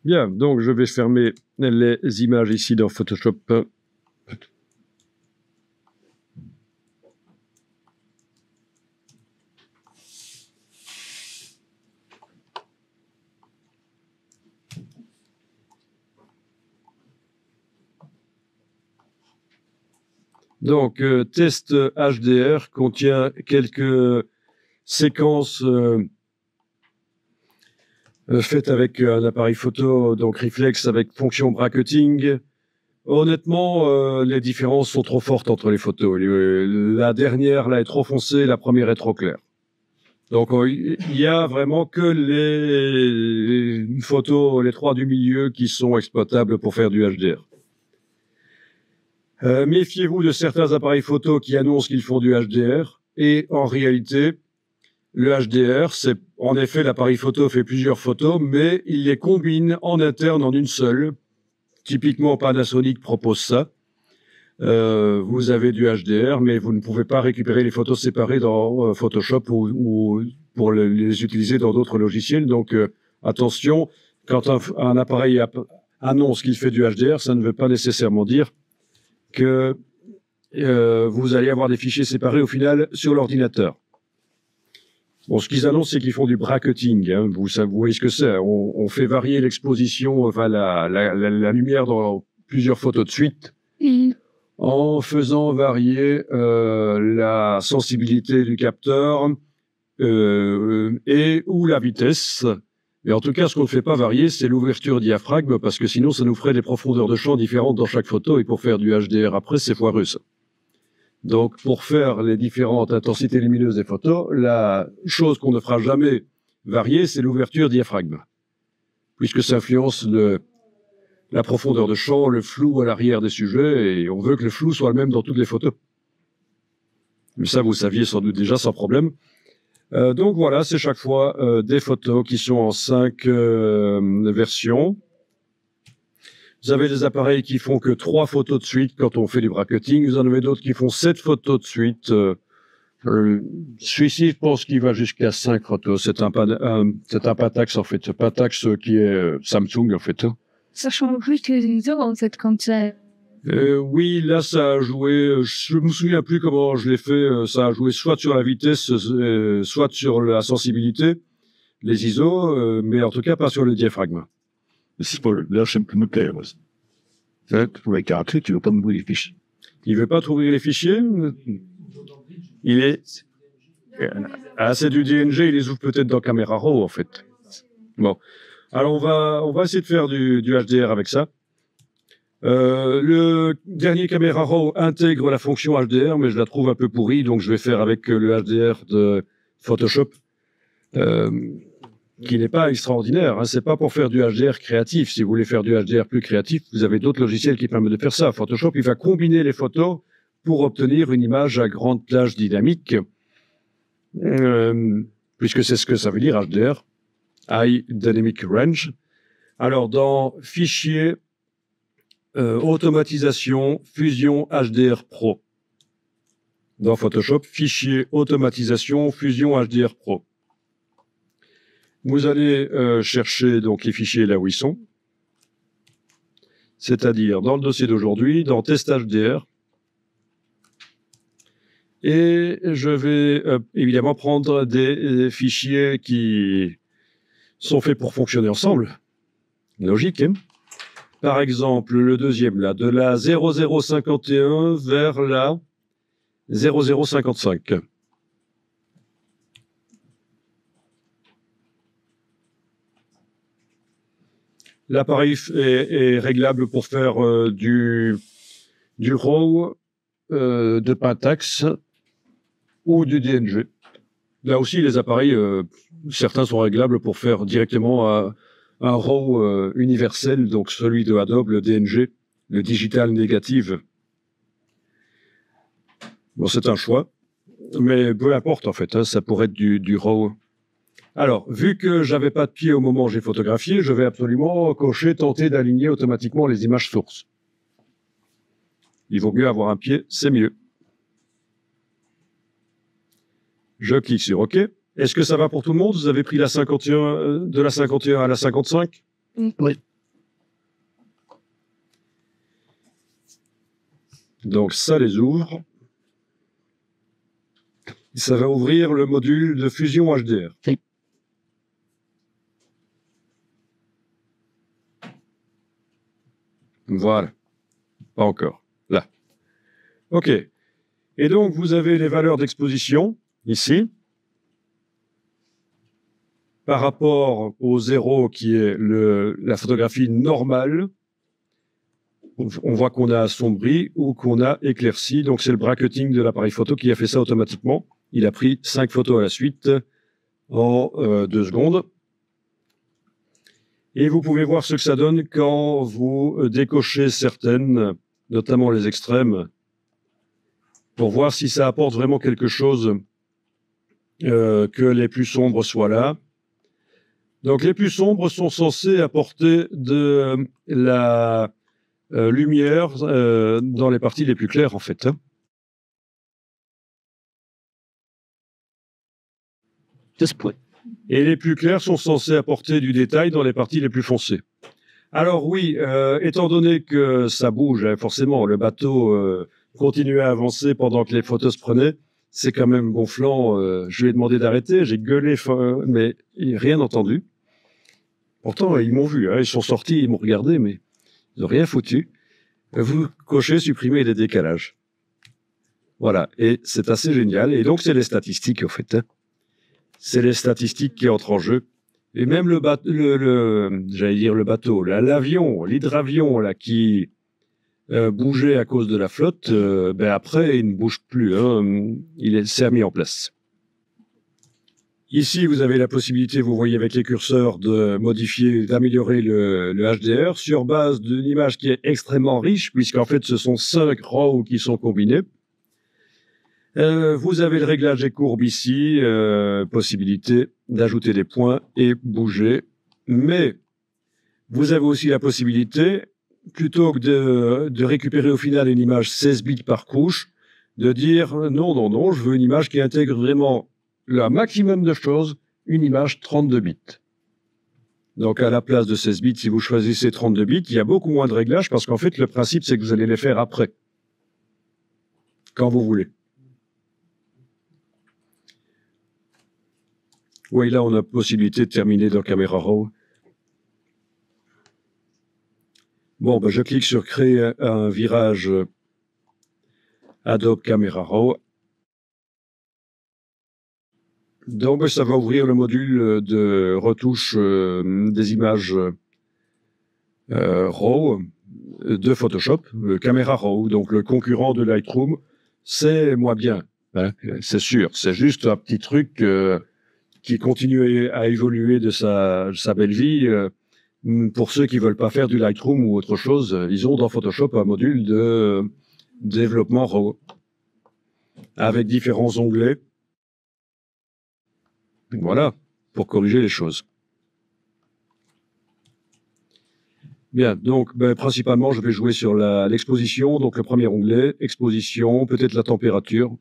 Bien, donc je vais fermer les images ici dans Photoshop. Donc, test HDR contient quelques séquences faites avec un appareil photo, donc reflex avec fonction bracketing. Honnêtement, les différences sont trop fortes entre les photos. La dernière là est trop foncée, la première est trop claire. Donc il y a vraiment que les photos, les trois du milieu, qui sont exploitables pour faire du HDR. Méfiez-vous de certains appareils photo qui annoncent qu'ils font du HDR, et en réalité, le HDR, c'est en effet l'appareil photo fait plusieurs photos, mais il les combine en interne en une seule. Typiquement, Panasonic propose ça. Vous avez du HDR, mais vous ne pouvez pas récupérer les photos séparées dans Photoshop ou pour les utiliser dans d'autres logiciels. Donc, attention, quand un appareil annonce qu'il fait du HDR, ça ne veut pas nécessairement dire que vous allez avoir des fichiers séparés au final sur l'ordinateur. Bon, ce qu'ils annoncent, c'est qu'ils font du bracketing. Hein. Vous voyez ce que c'est. On fait varier l'exposition, enfin la lumière dans plusieurs photos de suite, en faisant varier la sensibilité du capteur et ou la vitesse. Mais en tout cas, ce qu'on ne fait pas varier, c'est l'ouverture diaphragme, parce que sinon, ça nous ferait des profondeurs de champ différentes dans chaque photo, et pour faire du HDR après, c'est foireux, ça. Donc, pour faire les différentes intensités lumineuses des photos, la chose qu'on ne fera jamais varier, c'est l'ouverture diaphragme, puisque ça influence la profondeur de champ, le flou à l'arrière des sujets, et on veut que le flou soit le même dans toutes les photos. Mais ça, vous saviez sans doute déjà, sans problème. Donc voilà, c'est chaque fois des photos qui sont en 5 versions. Vous avez des appareils qui font que 3 photos de suite quand on fait du bracketing. Vous en avez d'autres qui font 7 photos de suite. Celui-ci, je pense qu'il va jusqu'à 5 photos. C'est un Pentax, en fait. Pentax qui est Samsung, en fait. Ça change plus que les autres, en fait, comme ça. Oui, là, ça a joué. Je me souviens plus comment je l'ai fait. Ça a joué soit sur la vitesse, soit sur la sensibilité, les ISO, mais en tout cas pas sur le diaphragme. Là, c'est me plaît. Pour les caractères, tu veux pas m'ouvrir les fichiers. Il veut pas t'ouvrir les fichiers. Il est. Ah, c'est du DNG. Il les ouvre peut-être dans Camera Raw, en fait. Bon. Alors, on va essayer de faire du HDR avec ça. Le dernier Camera Raw intègre la fonction HDR, mais je la trouve un peu pourrie, donc je vais faire avec le HDR de Photoshop, qui n'est pas extraordinaire. Hein. C'est pas pour faire du HDR créatif. Si vous voulez faire du HDR plus créatif, vous avez d'autres logiciels qui permettent de faire ça. Photoshop, il va combiner les photos pour obtenir une image à grande plage dynamique, puisque c'est ce que ça veut dire HDR, High Dynamic Range. Alors, dans Fichier, automatisation, fusion HDR Pro. Dans Photoshop, fichier automatisation, fusion HDR Pro. Vous allez chercher donc les fichiers là où ils sont. C'est-à-dire dans le dossier d'aujourd'hui, dans Test HDR. Et je vais évidemment prendre des fichiers qui sont faits pour fonctionner ensemble. Logique, hein? Par exemple, le deuxième, là, de la 0051 vers la 0055. L'appareil est réglable pour faire du RAW, de Pentax ou du DNG. Là aussi, les appareils, certains sont réglables pour faire directement un RAW universel, donc celui de Adobe, le DNG, le Digital Negative. Bon, c'est un choix, mais peu importe en fait, hein, ça pourrait être du RAW. Alors, vu que j'avais pas de pied au moment où j'ai photographié, je vais absolument cocher, tenter d'aligner automatiquement les images sources. Il vaut mieux avoir un pied, c'est mieux. Je clique sur OK. Est-ce que ça va pour tout le monde? Vous avez pris la 51, de la 51 à la 55? Oui. Donc ça les ouvre. Ça va ouvrir le module de fusion HDR. Oui. Voilà. Pas encore. Là. OK. Et donc, vous avez les valeurs d'exposition, ici, par rapport au 0 qui est la photographie normale. On voit qu'on a assombri ou qu'on a éclairci. Donc, c'est le bracketing de l'appareil photo qui a fait ça automatiquement. Il a pris 5 photos à la suite en 2 secondes. Et vous pouvez voir ce que ça donne quand vous décochez certaines, notamment les extrêmes, pour voir si ça apporte vraiment quelque chose, que les plus sombres soient là. Donc les plus sombres sont censés apporter de la lumière dans les parties les plus claires, en fait. Et les plus clairs sont censés apporter du détail dans les parties les plus foncées. Alors oui, étant donné que ça bouge, hein, forcément, le bateau continuait à avancer pendant que les photos se prenaient, c'est quand même gonflant. Je lui ai demandé d'arrêter, j'ai gueulé, mais rien entendu. Pourtant, ils m'ont vu, hein, ils sont sortis, ils m'ont regardé, mais ils n'ont rien foutu. Vous cochez, supprimez les décalages. Voilà, et c'est assez génial. Et donc, c'est les statistiques, en fait. Hein. C'est les statistiques qui entrent en jeu. Et même j'allais dire le bateau, l'avion, l'hydravion, là, qui bougeait à cause de la flotte, ben après, il ne bouge plus. Hein, c'est mis en place. Ici, vous avez la possibilité, vous voyez avec les curseurs, de modifier, d'améliorer le HDR sur base d'une image qui est extrêmement riche, puisqu'en fait, ce sont 5 RAW qui sont combinés. Vous avez le réglage des courbes ici, possibilité d'ajouter des points et bouger. Mais vous avez aussi la possibilité, plutôt que de récupérer au final une image 16 bits par couche, de dire non, je veux une image qui intègre vraiment le maximum de choses, une image 32 bits. Donc à la place de 16 bits, si vous choisissez 32 bits, il y a beaucoup moins de réglages parce qu'en fait, le principe, c'est que vous allez les faire après, quand vous voulez. Oui, là, on a possibilité de terminer dans Camera Raw. Bon, ben, je clique sur créer un virage Adobe Camera Raw. Donc, ça va ouvrir le module de retouche des images RAW de Photoshop, Camera Raw, donc le concurrent de Lightroom. C'est moins bien, hein, c'est sûr. C'est juste un petit truc qui continue à évoluer de sa belle vie. Pour ceux qui veulent pas faire du Lightroom ou autre chose, ils ont dans Photoshop un module de développement RAW avec différents onglets. Voilà, pour corriger les choses. Bien, donc principalement, je vais jouer sur l'exposition. Donc le premier onglet, exposition, peut-être la température.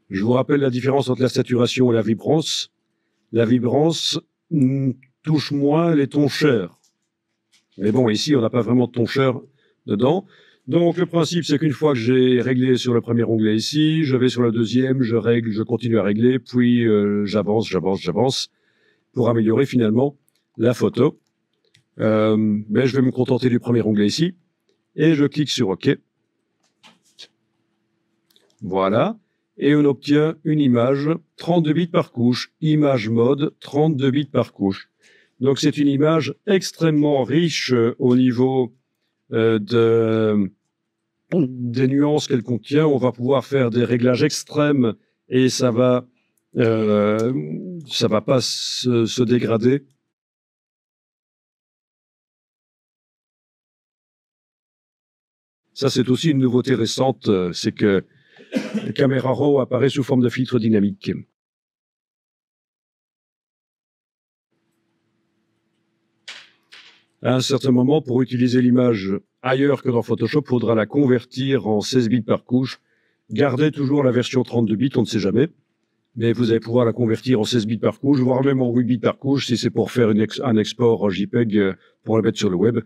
Je vous rappelle la différence entre la saturation et la vibrance. La vibrance touche moins les tons chers. Mais bon, ici, on n'a pas vraiment de ton cher dedans. Donc, le principe, c'est qu'une fois que j'ai réglé sur le premier onglet ici, je vais sur le deuxième, je règle, je continue à régler, puis j'avance pour améliorer finalement la photo. Mais je vais me contenter du premier onglet ici et je clique sur OK. Voilà. Et on obtient une image 32 bits par couche, image mode 32 bits par couche. Donc c'est une image extrêmement riche au niveau des nuances qu'elle contient. On va pouvoir faire des réglages extrêmes et ça va pas se dégrader. Ça c'est aussi une nouveauté récente, c'est que Camera Raw apparaît sous forme de filtre dynamique. À un certain moment, pour utiliser l'image ailleurs que dans Photoshop, il faudra la convertir en 16 bits par couche. Gardez toujours la version 32 bits, on ne sait jamais. mais vous allez pouvoir la convertir en 16 bits par couche, voire même en 8 bits par couche si c'est pour faire un export JPEG pour la mettre sur le web.